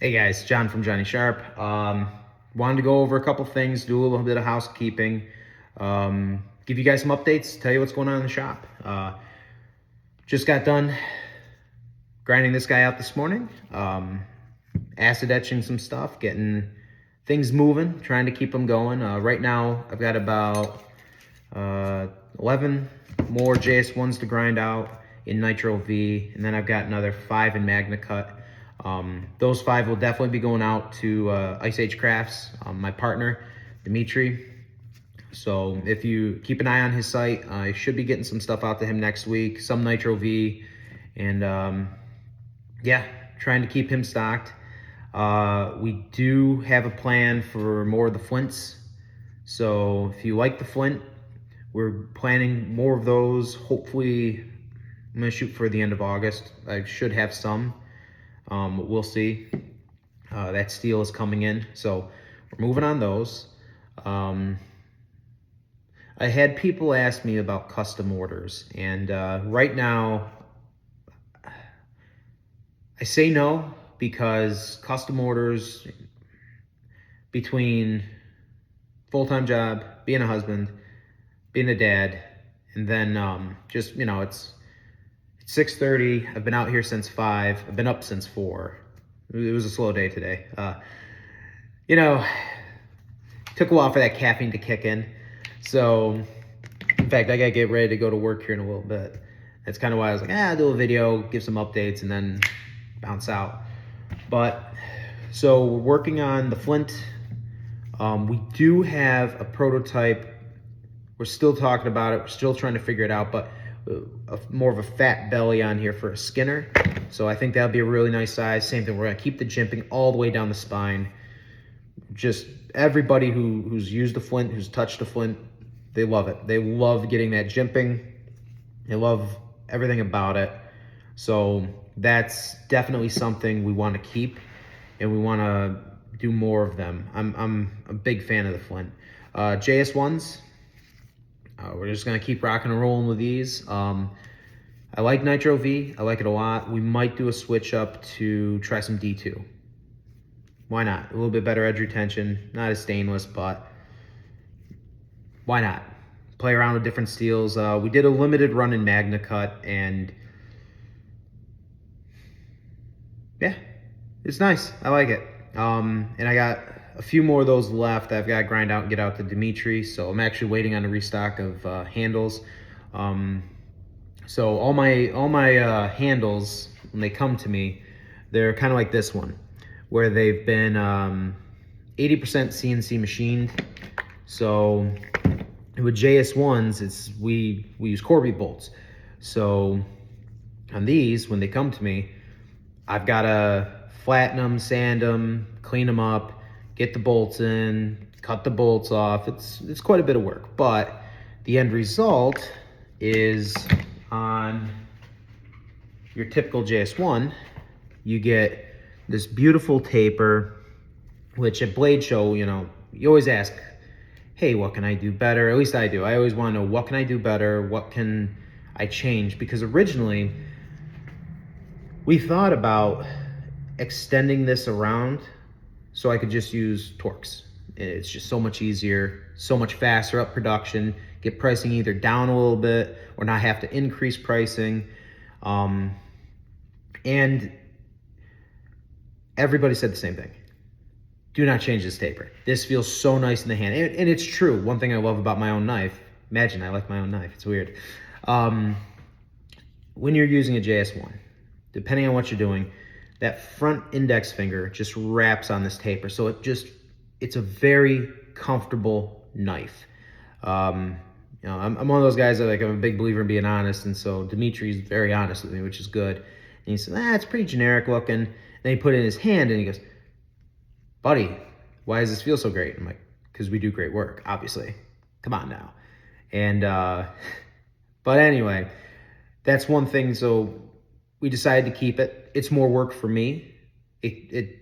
Hey guys, John from Johnny Sharp. Wanted to go over a couple things, do a little bit of housekeeping, give you guys some updates, tell you what's going on in the shop. Just got done grinding this guy out this morning, acid etching some stuff, getting things moving, trying to keep them going. Right now, I've got about 11 more JS1s to grind out in Nitro V, and then I've got another 5 in Magna Cut. Those 5 will definitely be going out to Ice Age Crafts, my partner, Dimitri. So if you keep an eye on his site, I should be getting some stuff out to him next week, some Nitro V, and yeah, trying to keep him stocked. We do have a plan for more of the flints. So if you like the flint, we're planning more of those. Hopefully, I'm gonna shoot for the end of August. I should have some. We'll see. That steel is coming in, so we're moving on those. I had people ask me about custom orders, and right now, I say no, because custom orders, between full-time job, being a husband, being a dad, and then just, it's 6:30. I've been out here since 5. I've been up since 4. It was a slow day today. You know, took a while for that caffeine to kick in. So, in fact, I gotta get ready to go to work here in a little bit. That's kind of why I was like, I'll do a video, give some updates, and then bounce out. But, so we're working on the flint. We do have a prototype. We're still talking about it. We're still trying to figure it out, but more of a fat belly on here for a skinner. So I think that'll be a really nice size. Same thing, we're gonna keep the jimping all the way down the spine. Just everybody who's used the flint, who's touched the flint, they love it. They love getting that jimping. They love everything about it. So that's definitely something we want to keep, and we want to do more of them. I'm a big fan of the flint. JS1s, we're just gonna keep rocking and rolling with these. I like Nitro V, I like it a lot. We might do a switch up to try some D2. Why not? A little bit better edge retention, not as stainless, but why not? Play around with different steels. We did a limited run in Magna Cut, and yeah, it's nice. I like it. And I got a few more of those left. I've got to grind out and get out to Dimitri, so I'm actually waiting on a restock of handles. So all my handles, when they come to me, they're kind of like this one, where they've been 80% CNC machined. So with JS1s, we use Corby bolts. So on these, when they come to me, I've got to flatten them, sand them, clean them up, get the bolts in, cut the bolts off. It's quite a bit of work, but the end result is, on your typical JS1, you get this beautiful taper, which at Blade Show, you always ask, hey, what can I do better? At least I do. I always want to know, what can I do better? What can I change? Because originally, we thought about extending this around so I could just use Torx. It's just so much easier, so much faster up production, get pricing either down a little bit or not have to increase pricing. And everybody said the same thing. Do not change this taper. This feels so nice in the hand. And it's true. One thing I love about my own knife, imagine I like my own knife, it's weird. When you're using a JS1, depending on what you're doing, that front index finger just wraps on this taper. So it's a very comfortable knife. I'm one of those guys that, I'm a big believer in being honest. And so Dimitri's very honest with me, which is good. And he said, it's pretty generic looking. And then he put it in his hand and he goes, buddy, why does this feel so great? I'm like, because we do great work, obviously. Come on now. And, but anyway, that's one thing. So we decided to keep it. It's more work for me. It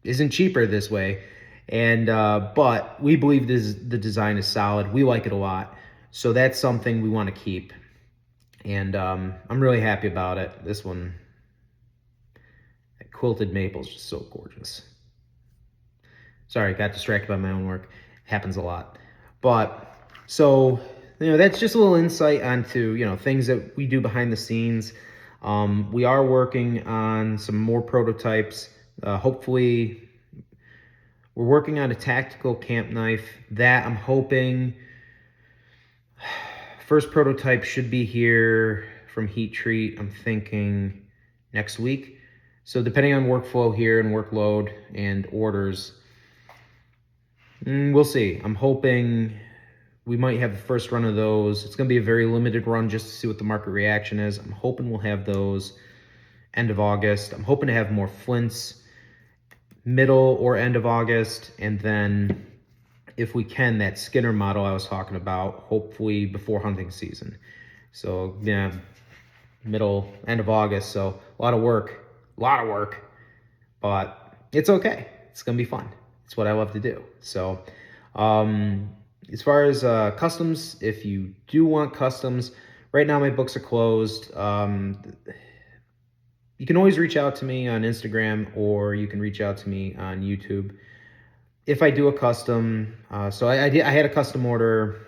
isn't cheaper this way. And, but we believe the design is solid. We like it a lot. So that's something we want to keep. And, I'm really happy about it. This one, quilted maple is just so gorgeous. Sorry, got distracted by my own work. Happens a lot. But so, that's just a little insight onto, things that we do behind the scenes. We are working on some more prototypes. Hopefully, we're working on a tactical camp knife that I'm hoping first prototype should be here from Heat Treat, I'm thinking next week. So depending on workflow here and workload and orders, we'll see. I'm hoping we might have the first run of those. It's going to be a very limited run just to see what the market reaction is. I'm hoping we'll have those end of August. I'm hoping to have more flints middle or end of August. And then if we can, that Skinner model I was talking about, hopefully before hunting season. So yeah, end of August. So a lot of work, but it's okay. It's going to be fun. It's what I love to do. So, as far as customs, if you do want customs, right now my books are closed. You can always reach out to me on Instagram, or you can reach out to me on YouTube. If I do a custom, so I had a custom order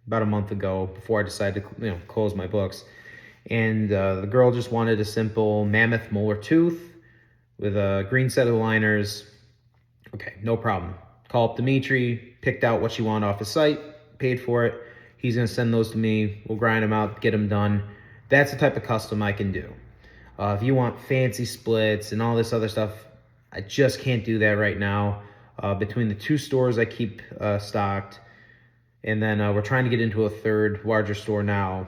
about a month ago before I decided to close my books, and the girl just wanted a simple mammoth molar tooth with a green set of liners. Okay, no problem. Call up Dimitri, picked out what she wanted off the site, paid for it. He's going to send those to me. We'll grind them out, get them done. That's the type of custom I can do. If you want fancy splits and all this other stuff, I just can't do that right now. Between the two stores I keep stocked, and then we're trying to get into a third, larger store now.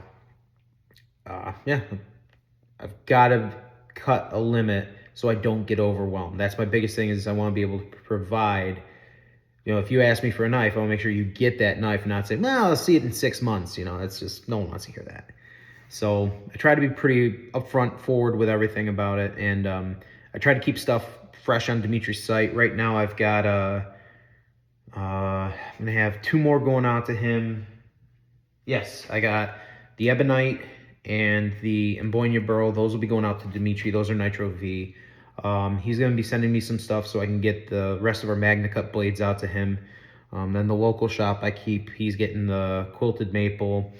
I've got to cut a limit so I don't get overwhelmed. That's my biggest thing, is I want to be able to provide. If you ask me for a knife, I want to make sure you get that knife and not say, well, I'll see it in 6 months. That's just, no one wants to hear that. So I try to be pretty upfront, forward with everything about it. And I try to keep stuff fresh on Dimitri's site. Right now I've got, I'm going to have 2 more going out to him. Yes, I got the Ebonite and the Emboina Burl. Those will be going out to Dimitri. Those are Nitro V. He's going to be sending me some stuff so I can get the rest of our Magna Cut blades out to him. Then the local shop I keep, he's getting the quilted maple,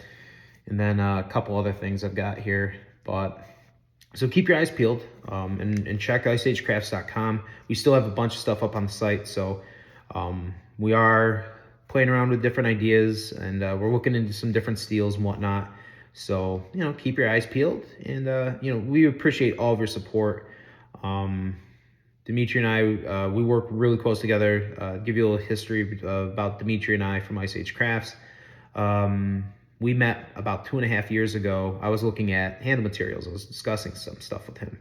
and then a couple other things I've got here. But so keep your eyes peeled, and check iceagecrafts.com. We still have a bunch of stuff up on the site, so we are playing around with different ideas, and we're looking into some different steels and whatnot. So keep your eyes peeled, and we appreciate all of your support. Dimitri and I, we work really close together. Give you a little history about Dimitri and I from Ice Age Crafts. We met about 2.5 years ago. I was looking at handle materials. I was discussing some stuff with him.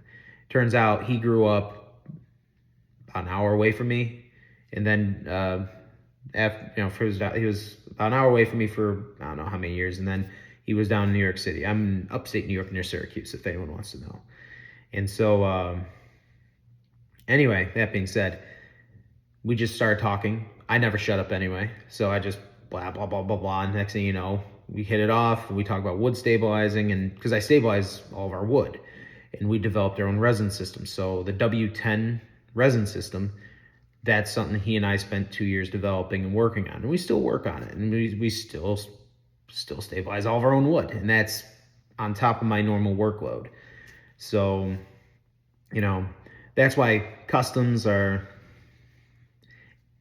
Turns out he grew up about an hour away from me, and then he was about an hour away from me for I don't know how many years, and then he was down in New York City. I'm in upstate New York near Syracuse, if anyone wants to know. And so anyway, that being said, we just started talking. I never shut up anyway, so I just blah, blah, blah, blah, blah. And next thing you know, we hit it off. We talk about wood stabilizing, and because I stabilize all of our wood, and we developed our own resin system. So the W10 resin system, that's something he and I spent 2 years developing and working on, and we still work on it, and we still stabilize all of our own wood, and that's on top of my normal workload. So, that's why customs are,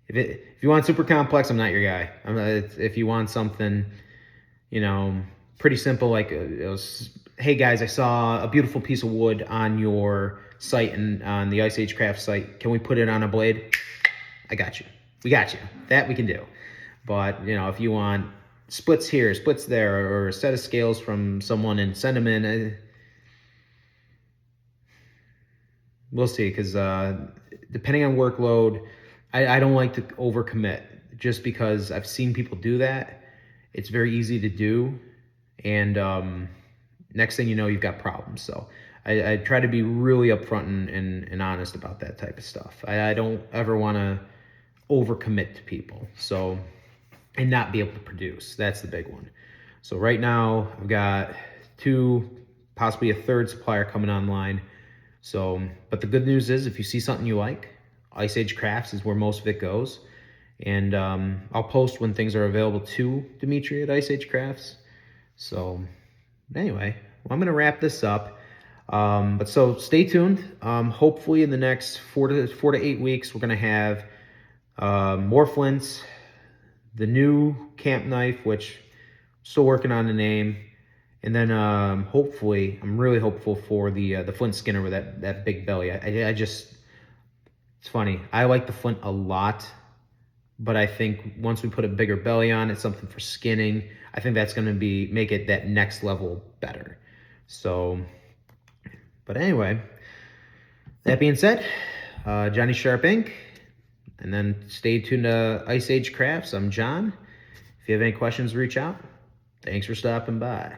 if you want super complex, I'm not your guy. If you want something, pretty simple, like, hey guys, I saw a beautiful piece of wood on your site and on the Ice Age Craft site. Can we put it on a blade? I got you. We got you. That we can do. But, if you want splits here, splits there, or a set of scales from someone and send them in, we'll see, because depending on workload, I don't like to overcommit, just because I've seen people do that. It's very easy to do, and next thing you know, you've got problems. So I try to be really upfront and honest about that type of stuff. I don't ever want to overcommit to people, so, and not be able to produce. That's the big one. So right now, I've got 2, possibly a third supplier coming online. So, but the good news is if you see something you like, Ice Age Crafts is where most of it goes. And I'll post when things are available to Dimitri at Ice Age Crafts. So anyway, well, I'm going to wrap this up. But so stay tuned. Hopefully in the next 4 to 8 weeks, we're going to have more flints, the new camp knife, which I'm still working on the name. And then hopefully, I'm really hopeful for the flint skinner with that big belly. I just, it's funny. I like the flint a lot, but I think once we put a bigger belly on it, something for skinning, I think that's going to make it that next level better. So, but anyway, that being said, Johnny Sharp Inc. And then stay tuned to Ice Age Crafts. I'm John. If you have any questions, reach out. Thanks for stopping by.